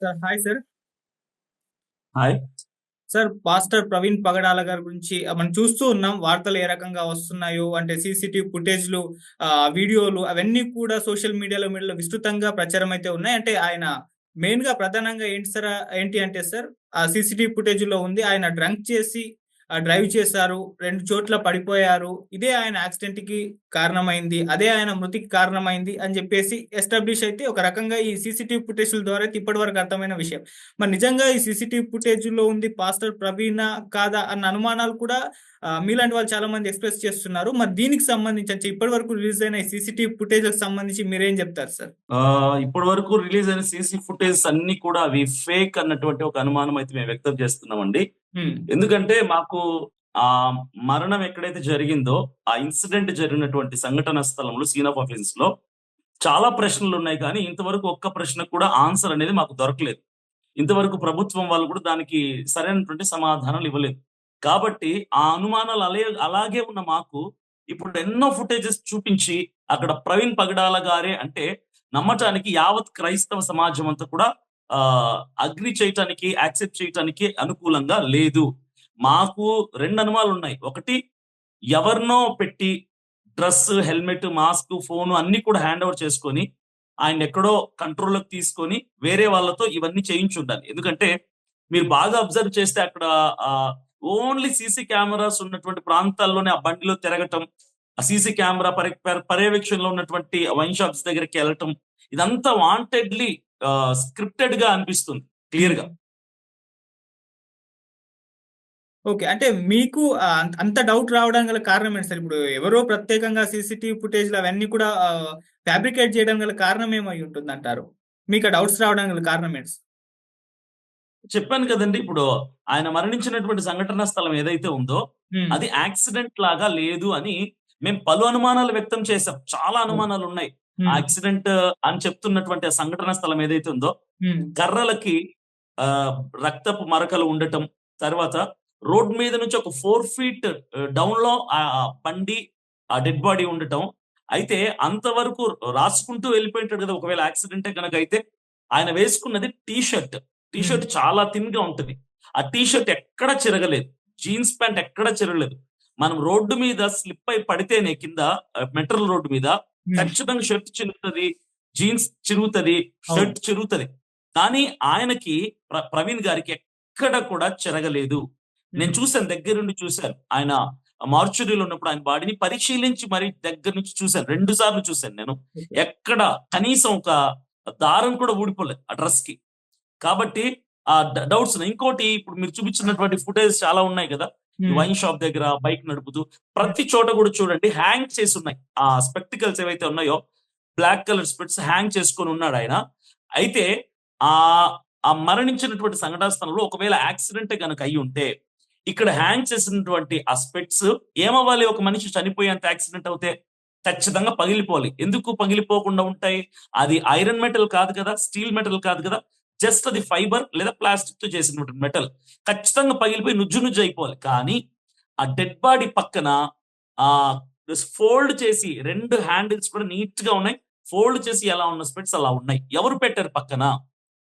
Sir hi sir. Hi. Sir pastor Praveen Pagadala గారి గురించి మనం చూస్తూ ఉన్నాం. వార్తలు ఏ రకంగా వస్తున్నాయో అంటే సీసీటీవీ ఫుటేజ్‌లు, వీడియోలు అవన్నీ కూడా సోషల్ మీడియాలో విస్తృతంగా ప్రచారం అయితే ఉన్నాయి. అంటే ఆయన మెయిన్‌గా ప్రధానంగా ఏంటి అంటే సార్, ఆ సీసీటీవీ ఫుటేజ్‌లో ఉంది. ఆయన డ్రంక్ చేసి డ్రైవ్ చేశారు. 2 చోట్ల పడిపోయారు. ఇదే ఆయన యాక్సిడెంట్‌కి కారణమైంది. అదే ఆయన మృతికి కారణమైంది అని చెప్పేసి ఎస్టాబ్లిష్ అయితే ఒక రకంగా ఈ సీసీటీవీ ఫుటేజ్‌ల ద్వారా అయితే ఇప్పటివరకు అర్థమైన విషయం. మరి నిజంగా ఈ సీసీటీవీ ఫుటేజ్‌లో ఉంది పాస్టర్ ప్రవీణా? కాదా? అన్న అనుమానాలు కూడా మీలాంటి వాళ్ళు చాలా మంది ఎక్స్‌ప్రెస్ చేస్తున్నారు. మరి దీనికి సంబంధించి అంటే ఇప్పటివరకు రిలీజ్ అయిన ఈ సీసీటీవీ ఫుటేజ్‌లకు సంబంధించి మీరేం చెప్తారు సార్? ఇప్పటి వరకు రిలీజ్ అయిన సీసీ ఫుటేజ్ అన్ని కూడా అవి ఫేక్ అన్నటువంటి ఒక అనుమానం అయితే మేము వ్యక్తం చేస్తున్నామండి. హ్మ్. ఎందుకంటే మాకు ఆ మరణం ఎక్కడైతే జరిగిందో, ఆ ఇన్సిడెంట్ జరిగినటువంటి సంఘటన స్థలంలో సీన్ ఆఫ్ అఫెన్స్ లో చాలా ప్రశ్నలు ఉన్నాయి కానీ ఇంతవరకు ఒక్క ప్రశ్నకు కూడా ఆన్సర్ అనేది మాకు దొరకలేదు. ఇంతవరకు ప్రభుత్వం వాళ్ళు కూడా దానికి సరైనటువంటి సమాధానాలు ఇవ్వలేదు. కాబట్టి ఆ అనుమానాలు అలాగే ఉన్న మాకు ఇప్పుడు ఎన్నో ఫుటేజెస్ చూపించి అక్కడ ప్రవీణ్ పగడాల గారే అంటే నమ్మటానికి యావత్ క్రైస్తవ సమాజం అంతా కూడా అగ్రి చేయటానికి, యాక్సెప్ట్ చేయటానికి అనుకూలంగా లేదు. మాకు 2 అనుమానాలున్నాయి. ఒకటి, ఎవరినో పెట్టి డ్రెస్, హెల్మెట్, మాస్క్, ఫోను అన్నీ కూడా హ్యాండ్ ఓవర్ చేసుకొని ఆయన్నెక్కడో కంట్రోల్‌లోకి తీసుకొని వేరే వాళ్ళతో ఇవన్నీ చేయించుండాలి. ఎందుకంటే మీరు బాగా అబ్జర్వ్ చేస్తే అక్కడ ఆహ్, ఓన్లీ సీసీ కెమెరాస్ ఉన్నటువంటి ప్రాంతాల్లోనే ఆ బండిలో తిరగటం, ఆ సీసీ కెమెరా పర్యవేక్షణలో ఉన్నటువంటి వైన్ షాప్స్ దగ్గరికెళ్ళటం, ఇదంతా వాంటెడ్‌లీ స్క్రిప్టెడ్‌గా అనిపిస్తుంది హ్మ్. క్లియర్‌గా. ఓకే. అంటే మీకు అంత డౌట్ రావడానికి గల కారణం ఏంటి సార్? ఇప్పుడు ఎవరో ప్రత్యేకంగా సీసీటీవీ ఫుటేజ్‌లు అవన్నీ కూడా ఫ్యాబ్రికేట్ చేయడం గల కారణం ఏమై ఉంటుందంటారు? మీకు ఆ డౌట్స్ రావడానికి గల కారణం ఏంటి సార్? చెప్పాను కదండీ! ఇప్పుడు ఆయన మరణించినటువంటి సంఘటనా స్థలం ఏదైతే ఉందో, హ్మ్. అది యాక్సిడెంట్ లాగా లేదు అని మేము పలు అనుమానాలు వ్యక్తం చేసాం. చాలా ఓహ్! అనుమానాలున్నాయి. హ్మ్. యాక్సిడెంట్ అని చెప్తున్నటువంటి ఆ సంఘటనా స్థలం ఏదైతే ఉందో, హ్మ్. కర్రలకి ఆహ్, రక్తపు మరకలు ఉండటం, తర్వాత రోడ్ మీద నుంచి ఒక 4 ఫీట్ డౌన్‌లో బండి, ఆ డెడ్ బాడీ ఉండటం. అయితే అంతవరకు రాసుకుంటూ వెళ్ళిపోయుంటాడు కదా! ఒకవేళ యాక్సిడెంటే గనకైతే. ఆయన వేసుకున్నది టీ షర్ట్. టీ హ్మ్. షర్ట్ చాలా థిన్‌గా ఉంటది. ఆ టీ షర్ట్ ఎక్కడ చిరగలేదు. జీన్స్ ప్యాంట్ ఎక్కడ చిరగలేదు. మనం రోడ్డు మీద స్లిప్ అయి పడితేనే కింద మెటల్ రోడ్డు మీద హ్మ్. ఖచ్చితంగా షర్ట్ చినుగుతది. జీన్స్ చిరుగుతది. అవును. షర్ట్ చిరుగుతది. కానీ ఆయనకి ప్రవీణ్ గారికి ఎక్కడ కూడా చెరగలేదు. నేను హ్మ్. చూసాను, దగ్గరుండి చూసాను. ఆయన మార్చురీలో ఉన్నప్పుడు ఆయన బాడీని పరిశీలించి మరి దగ్గర నుంచి చూసాను. 2 సార్లు చూసాను నేను. ఓకే. ఎక్కడ కనీసం ఒక దారం కూడా ఊడిపోలేదు ఆ డ్రెస్‌కి. కాబట్టి డౌట్స్ ఉన్నాయి. ఇంకోటి, ఇప్పుడు మీరు చూపించినటువంటి ఫుటేజ్ చాలా ఉన్నాయి కదా! ఈ హ్మ్. వైన్ షాప్ దగ్గర బైక్ నడుపుతూ హ్మ్. ప్రతి చోట కూడా చూడండి హ్యాంగ్ చేసున్నాయి. ఆ స్పెక్టికల్స్ ఏవైతే ఉన్నాయో బ్లాక్ కలర్ స్పెక్ట్స్ హ్యాంగ్ చేసుకొని ఉన్నాడాయన. అయితే ఆహ్, ఆ మరణించినటువంటి సంఘటనా స్థలంలో ఒకవేళ యాక్సిడెంటే గనక అయ్యుంటే, ఇక్కడ హ్యాంగ్ చేసినటువంటి ఆ స్పెక్ట్స్ ఏమవ్వాలి? ఒక మనిషి చనిపోయేంత యాక్సిడెంట్ అవుతే? ఖచ్చితంగా పగిలిపోవాలి. ఎందుకు పగిలిపోకుండా ఉంటాయి? అది ఐరన్ మెటల్ కాదు కదా! స్టీల్ మెటల్ కాదు కదా! జస్ట్ అది ఫైబర్ లేదా ప్లాస్టిక్‌తో చేసినటువంటి మెటల్. ఖచ్చితంగా పగిలిపోయి నుజ్జు నుజ్జు అయిపోవాలి. కానీ ఆ డెడ్ బాడీ పక్కన ఆహ్, ఫోల్డ్ చేసి 2 హ్యాండిల్స్ కూడా నీట్‌గా ఉన్నాయి. ఫోల్డ్ చేసి ఎలా ఉన్న స్పెక్ట్స్ అలా ఉన్నాయి. ఎవరు పెట్టారు పక్కన?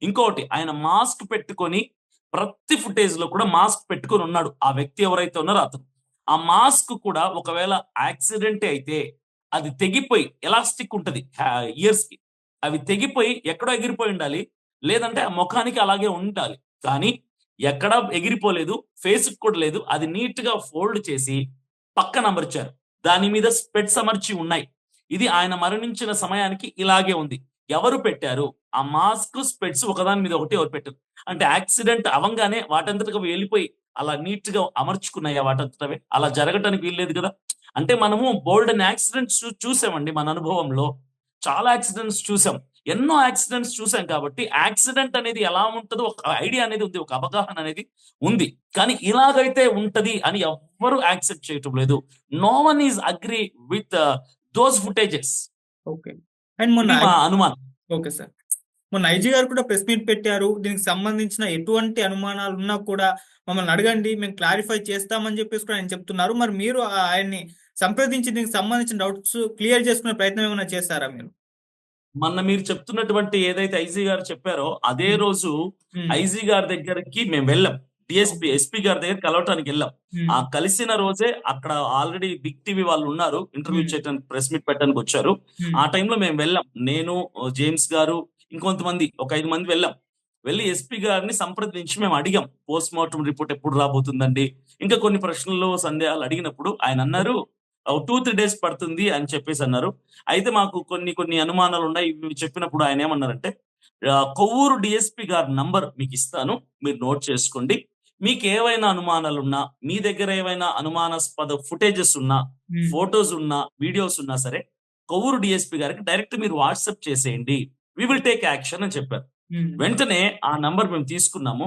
ఇంకోటి, ఆయన మాస్క్ పెట్టుకొని ప్రతి ఫుటేజ్‌లో కూడా మాస్క్ పెట్టుకొని ఉన్నాడు. ఆ వ్యక్తి ఎవరైతే ఉన్నారో అతను. ఆ మాస్క్ కూడా ఒకవేళ యాక్సిడెంటే అయితే అది తెగిపోయి ఎలాస్టిక్ ఉంటది ఇయర్స్‌కి. అవి తెగిపోయి ఎక్కడో ఎగిరిపోయి ఉండాలి. లేదంటే ఆ మొఖానికి అలాగే ఉండాలి. కానీ ఎక్కడా ఎగిరిపోలేదు. ఫేస్‌కి కూడా లేదు. అది నీట్‌గా ఫోల్డ్ చేసి పక్కన అమర్చారు. దాని మీద స్పెట్స్ అమర్చి ఉన్నాయి. ఇది ఆయన మరణించిన సమయానికి ఇలాగే ఉంది. ఎవరు పెట్టారు? ఆ మాస్క్, స్పెట్స్ ఒకదాని మీద ఒకటి ఎవరు పెట్టారు? అంటే యాక్సిడెంట్ అవంగానే వాటంతటకి అవి వెళ్ళిపోయి అలా నీట్‌గా అమర్చుకున్నాయా వాటంతట అవే? అలా జరగటానికి వీల్లేదు గదా! అంటే మనము బోలెడన్ని యాక్సిడెంట్స్ చూసామండి మన అనుభవంలో. చాలా యాక్సిడెంట్స్ చూసాం. ఎన్నో యాక్సిడెంట్స్ చూసాం కాబట్టి, యాక్సిడెంట్ అనేది ఎలా ఉంటదో ఒక ఐడియా అనేది ఉంది. ఒక అవగాహన అనేది ఉంది. కానీ ఇలాగైతే ఉంటది అని ఎవ్వరు యాక్సెప్ట్ చేయటం లేదు. No one is agree with those footages. Okay. And మొన్న ఇది మా అనుమానం. Okay sir. మొన్న ఐజీ గారు కూడా ప్రెస్ మీట్ పెట్టారు. దీనికి సంబంధించిన ఎటువంటి అనుమానాలున్నా కూడా మమ్మల్ని అడగండి. మేము క్లారిఫై చేస్తామని చెప్పేసి కూడా ఆయన చెప్తున్నారు. మరి మీరు ఆయన్ని సంప్రదించి దీనికి సంబంధించిన డౌట్స్ క్లియర్ చేసుకునే ప్రయత్నం ఏమైనా చేశారా మీరు? మొన్న మీరు చెప్తున్నటువంటి ఏదైతే ఐజీ గారు చెప్పారో అదే హ్మ్. రోజు హ్మ్. ఐజీ గారి దగ్గరికి మేము వెళ్ళాం. DSP, okay. ఎస్పీ గారి దగ్గర కలవటానికి వెళ్ళాం. హ్మ్. ఆ కలిసిన రోజే అక్కడ ఆల్రెడీ బిగ్ టీవీ వాళ్ళు ఉన్నారు. ఇంటర్వ్యూ హ్మ్. చేయడానికి, ప్రెస్ మీట్ పెట్టడానికి వచ్చారు. హ్మ్. ఆ టైంలో మేము వెళ్ళాం. నేను, జేమ్స్ గారు, ఇంకొంతమంది ఒక 5 మంది వెళ్ళాం. వెళ్ళి ఎస్పీ గారిని సంప్రదించి మేము అడిగాం. పోస్ట్ మార్టం రిపోర్ట్ ఎప్పుడు రాబోతుందండి? ఇంకా కొన్ని ప్రశ్నలు, సందేహాలు అడిగినప్పుడు ఆయన అన్నారు, "ఓ 2, 3 డేస్ పడుతుంది" అని చెప్పేసి అన్నారు. అయితే మాకు కొన్ని కొన్ని అనుమానాలున్నాయి. ఇవి చెప్పినప్పుడు ఆయనేమన్నారంటే, కొవ్వూరు డీఎస్పీ గారి నంబర్ మీకిస్తాను. మీరు నోట్ చేసుకోండి. మీకేవైనా అనుమానాలున్నా, మీ దగ్గర ఏవైనా అనుమానాస్పద ఫుటేజెస్ ఉన్నా, హ్మ్. ఫోటోస్ ఉన్నా, వీడియోస్ ఉన్నా సరే, కొవ్వూరు డీఎస్పీ గారికి డైరెక్ట్ మీరు వాట్సాప్ చేసేయండి. వి విల్ టేక్ యాక్షన్ అని చెప్పారు. హ్మ్. వెంటనే ఆ నంబర్ మేము తీసుకున్నాము.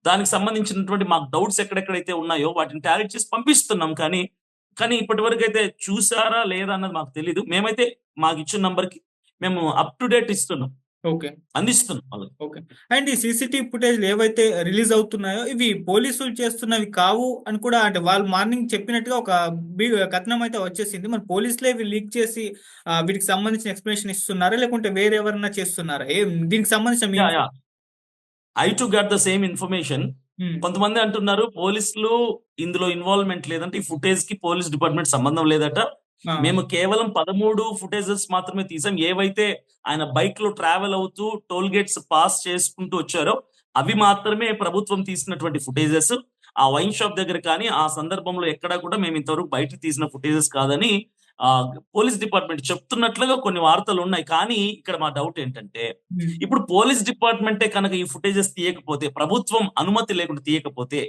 దానికి సంబంధించినటువంటి మాకు డౌట్స్ ఎక్కడెక్కడైతే ఉన్నాయో వాటిని టాలీ చేసి పంపిస్తున్నాం. కానీ ఇప్పటివరకైతే చూసారా లేదా అన్నది మాకు తెలీదు. మేమైతే మాకిచ్చిన నంబర్‌కి మేము అప్ టు డేట్ ఇస్తున్నాం. ఓకే. అందిస్తున్నాం వాళ్ళకి. ఓకే. అండ్ ఈ సీసీటీవీ ఫుటేజ్‌లు ఏవైతే రిలీజ్ అవుతున్నాయో, ఇవి పోలీసులు చేస్తున్నవి కావు అని కూడా అంటే వాళ్ళు మార్నింగ్ చెప్పినట్టుగా ఒక కథనం అయితే వచ్చేసింది. మరి పోలీసులే ఇవి లీక్ చేసి వీటికి సంబంధించిన ఎక్స్‌ప్లనేషన్ ఇస్తున్నారా? లేకుంటే వేరే ఎవరన్నా చేస్తున్నారా? దీనికి సంబంధించిన మీ yeah! Yeah! I to get the same information. Hmm. కొంతమంది అంటున్నారు పోలీసులు ఇందులో ఇన్వాల్వ్‌మెంట్ లేదంటే ఈ ఫుటేజ్‌కి పోలీస్ డిపార్ట్‌మెంట్ సంబంధం లేదట. ఆ! మేము కేవలం 13 ఫుటేజెస్ మాత్రమే తీసాం. ఏవైతే ఆయన బైక్‌లో ట్రావెల్ అవుతూ టోల్ గేట్స్ పాస్ చేసుకుంటూ వచ్చారో అవి మాత్రమే ప్రభుత్వం తీసినటువంటి ఫుటేజెస్. ఆ వైన్ షాప్ దగ్గర కానీ, ఆ సందర్భంలో ఎక్కడా కూడా మేము ఇంతవరకు బయటకి తీసిన ఫుటేజెస్ కాదని పోలీస్ డిపార్ట్‌మెంట్ చెప్తున్నట్లుగా కొన్ని వార్తలున్నాయి. కానీ ఇక్కడ మా డౌట్ ఏంటంటే హ్మ్. ఇప్పుడు పోలీస్ డిపార్ట్‌మెంటే కనుక ఈ ఫుటేజెస్ తీయకపోతే, ప్రభుత్వం అనుమతి లేకుండా తీయకపోతే,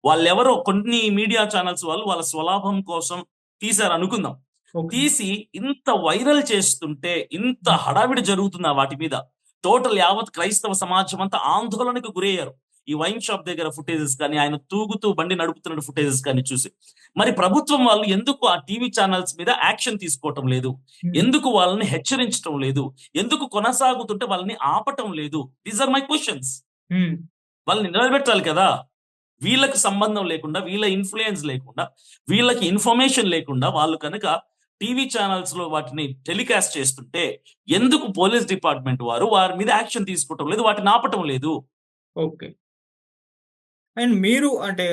వాళ్ళెవరో కొన్ని మీడియా ఛానెల్స్ వాళ్ళు వాళ్ళ స్వలాభం కోసం తీశారనుకుందాం. ఓకే. తీసి ఇంత వైరల్ చేస్తుంటే, ఇంత హ్మ్. హడావిడి జరుగుతుందా వాటి మీద? టోటల్ యావత్ క్రైస్తవ సమాజం అంతా ఆందోళనకు గురయ్యారు. ఈ వైన్ షాప్ దగ్గర ఫుటేజెస్ కానీ, ఆయన తూగుతూ బండి నడుపుతున్న ఫుటేజెస్ కానీ చూసి. మరి ప్రభుత్వం వాళ్ళు ఎందుకు ఆ టీవీ ఛానెల్స్ మీద యాక్షన్ తీసుకోవటం లేదు? హ్మ్. ఎందుకు వాళ్ళని హెచ్చరించటం లేదు? ఎందుకు కొనసాగుతుంటే వాళ్ళని ఆపటం లేదు? These are my questions. Hmm. వాళ్ళని నిలబెట్టాలి కదా! వీళ్ళకి సంబంధం లేకుండా, వీళ్ళ ఇన్‌ఫ్లూయెన్స్ లేకుండా, వీళ్ళకి ఇన్ఫర్మేషన్ లేకుండా వాళ్ళు కనుక టీవీ ఛానెల్స్‌లో వాటిని టెలికాస్ట్ చేస్తుంటే, ఎందుకు పోలీస్ డిపార్ట్‌మెంట్ వారు వారి మీద యాక్షన్ తీసుకోవటం లేదు? వాటిని ఆపటం లేదు? ఓకే. అండ్ మీరు అంటే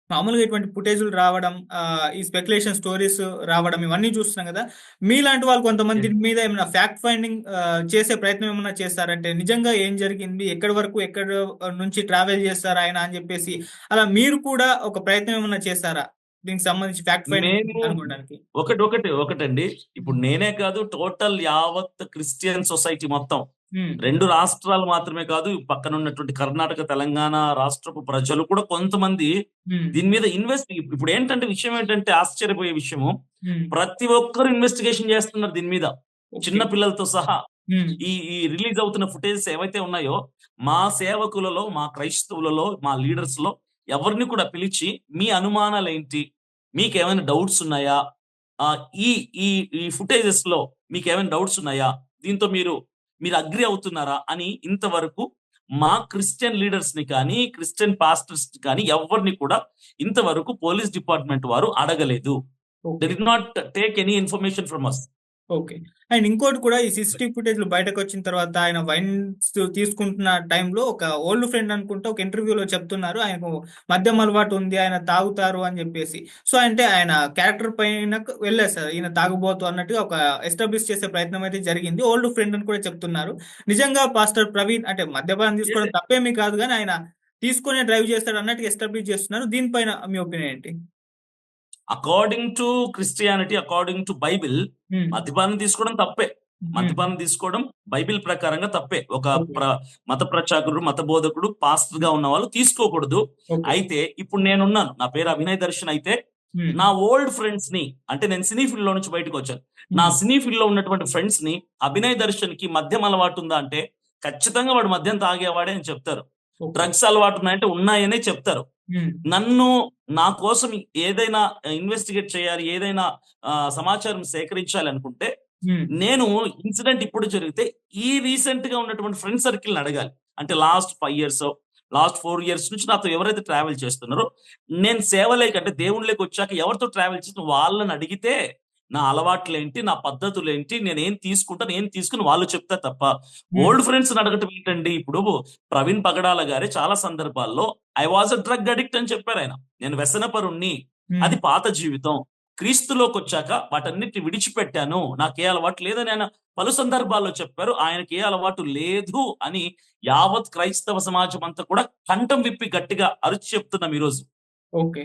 మామూలుగా ఇటువంటి ఫుటేజులు రావడం, ఈ స్పెక్యులేషన్ స్టోరీస్ రావడం ఇవన్నీ చూస్తున్నాం గదా! మీలాంటి వాళ్ళు కొంతమంది దీని మీద ఏమైనా ఫ్యాక్ట్ ఫైండింగ్ చేసే ప్రయత్నం ఏమన్నా చేసారంటే నిజంగా ఏం జరిగింది? ఎక్కడి వరకు నుంచి ట్రావెల్ చేసారు ఆయన అని జెప్పేసి అలా మీరు కూడా ఒక ప్రయత్నం ఏమన్నా చేసారా? దీనికి సంబంధించి ఫ్యాక్ట్ ఫైండింగ్ మేము కనుగొనడానికి? ఒకటండి. ఇప్పుడు హ్మ్. నేనే కాదు టోటల్ యావత్ క్రిస్టియన్ సొసైటీ మొత్తం. హ్మ్. 2 రాష్ట్రాలు మాత్రమే కాదు, పక్కనున్నటువంటి కర్ణాటక, తెలంగాణ రాష్ట్రపు ప్రజలు కూడా కొంతమంది హ్మ్. దీని మీద ఇప్పుడేంటంటే విషయం ఏంటంటే ఆశ్చర్యపోయే విషయము, హ్మ్. ప్రతి ఒక్కరు ఇన్వెస్టిగేషన్ చేస్తున్నారు దీని మీద. ఓకే. చిన్న పిల్లలతో సహా. హ్మ్. ఈ రిలీజ్ అవుతున్న ఫుటేజెస్ ఏవైతే ఉన్నాయో, మా సేవకులలో, మా క్రైస్తవులలో, మా లీడర్స్‌లో ఎవరిని కూడా పిలిచి మీ అనుమానాలేంటి? మీకేమైనా డౌట్స్ ఉన్నాయా? ఆహ్, ఈ ఈ ఈ ఫుటేజెస్‌లో మీకేమైనా డౌట్స్ ఉన్నాయా? దీంతో మీరు అగ్రీ అవుతున్నారా? అని ఇంతవరకు మా క్రిస్టియన్ లీడర్స్‌ని కానీ, క్రిస్టియన్ పాస్టర్స్‌ని కానీ ఎవ్వరిని కూడా ఇంతవరకు పోలీస్ డిపార్ట్‌మెంట్ వారు అడగలేదు. They okay. Did not take any information from us. Okay. And ఇంకోటి కూడా ఈ సీసీటీవీ ఫుటేజ్‌లు బయటకొచ్చిన తర్వాత ఆయన వైన్స్ తీసుకుంటున్న టైంలో ఒక ఓల్డ్ ఫ్రెండ్ అనుకుంటా ఒక ఇంటర్వ్యూలో చెప్తున్నారు. ఆయనకు మద్యం అలవాటు ఉంది. ఆయన తాగుతారు అని జెప్పేసి. సో, అంటే ఆయన క్యారెక్టర్ పైనకు వెళ్ళేసారు. ఈయన తాగుబోతు అన్నట్టుగా ఒక ఎస్టాబ్లిష్ చేసే ప్రయత్నం అయితే జరిగింది. ఓల్డ్ ఫ్రెండ్ అని కూడా చెప్తున్నారు. నిజంగా పాస్టర్ ప్రవీణ్ అంటే మద్యపానం తీసుకోవడం తప్పేమీ కాదు గానీ ఆయన తీసుకొనే డ్రైవ్ చేస్తాడు అన్నట్టుగా ఎస్టాబ్లిష్ చేస్తున్నారు. దీనిపైన మీ ఒపీనియన్ ఏంటి? According to Christianity, according to Bible హ్మ్. మద్యపానం తీసుకోవడం తప్పే. హ్మ్. మద్యపానం తీసుకోవడం బైబిల్ ప్రకారంగా తప్పే. ఒక ఓకే. మత ప్రచారకుడు, మత బోధకుడు, పాస్టర్‌గా ఉన్నవాళ్ళు తీసుకోకూడదు. ఓకే. అయితే ఇప్పుడు నేనున్నాను. నా పేరు అభినయ్ దర్శన్ అయితే, హ్మ్. నా ఓల్డ్ ఫ్రెండ్స్‌ని అంటే నేను సినీ ఫీల్డ్‌లో నుంచి బయటకొచ్చాను. నా హ్మ్. సినీ ఫీల్డ్‌లో ఉన్నటువంటి ఫ్రెండ్స్‌ని అభినయ్ దర్శన్‌కి మద్యం అలవాటుందా అంటే, ఖచ్చితంగా వాడు మద్యం తాగేవాడే అని చెప్తారు. ఓకే. డ్రగ్స్ అలవాటున్నాయంటే ఉన్నాయనే చెప్తారు. హ్మ్. నన్ను నా కోసం ఏదైనా ఇన్వెస్టిగేట్ చేయాలి, ఏదైనా సమాచారం సేకరించాలి అనుకుంటే, హ్మ్. నేను ఇన్సిడెంట్ ఇప్పుడు జరిగితే ఈ రీసెంట్‌గా ఉన్నటువంటి ఫ్రెండ్ సర్కిల్‌ని అడగాలి. అంటే లాస్ట్ 5 ఇయర్సో, లాస్ట్ 4 ఇయర్స్ నుంచి నాతో ఎవరైతే ట్రావెల్ చేస్తున్నారో, నేను సేవలోకి అంటే దేవునిలోకొచ్చాక ఎవరితో ట్రావెల్ చేసిన వాళ్ళని అడిగితే, నా అలవాట్లేంటి, నా పద్ధతులేంటి, నేనేం తీసుకుంటాను, ఏం తీసుకుని వాళ్ళు చెప్తారు తప్ప, హ్మ్. ఓల్డ్ ఫ్రెండ్స్‌ని అడగటం ఏంటండి? ఇప్పుడు ప్రవీణ్ పగడాల గారే చాలా సందర్భాల్లో I was a drug addict అని చెప్పారాయన. నేను వ్యసనపరుణ్ణి. హ్మ్. అది పాత జీవితం. క్రీస్తులోకొచ్చాక వాటన్నిటిని విడిచిపెట్టాను. నాకే అలవాటు లేదని ఆయన పలు సందర్భాల్లో చెప్పారు. ఆయనకి ఏ అలవాటు లేదు అని యావత్ క్రైస్తవ సమాజం అంతా కూడా కంఠం విప్పి గట్టిగా అరిచి చెప్తున్నాం ఈరోజు. ఓకే.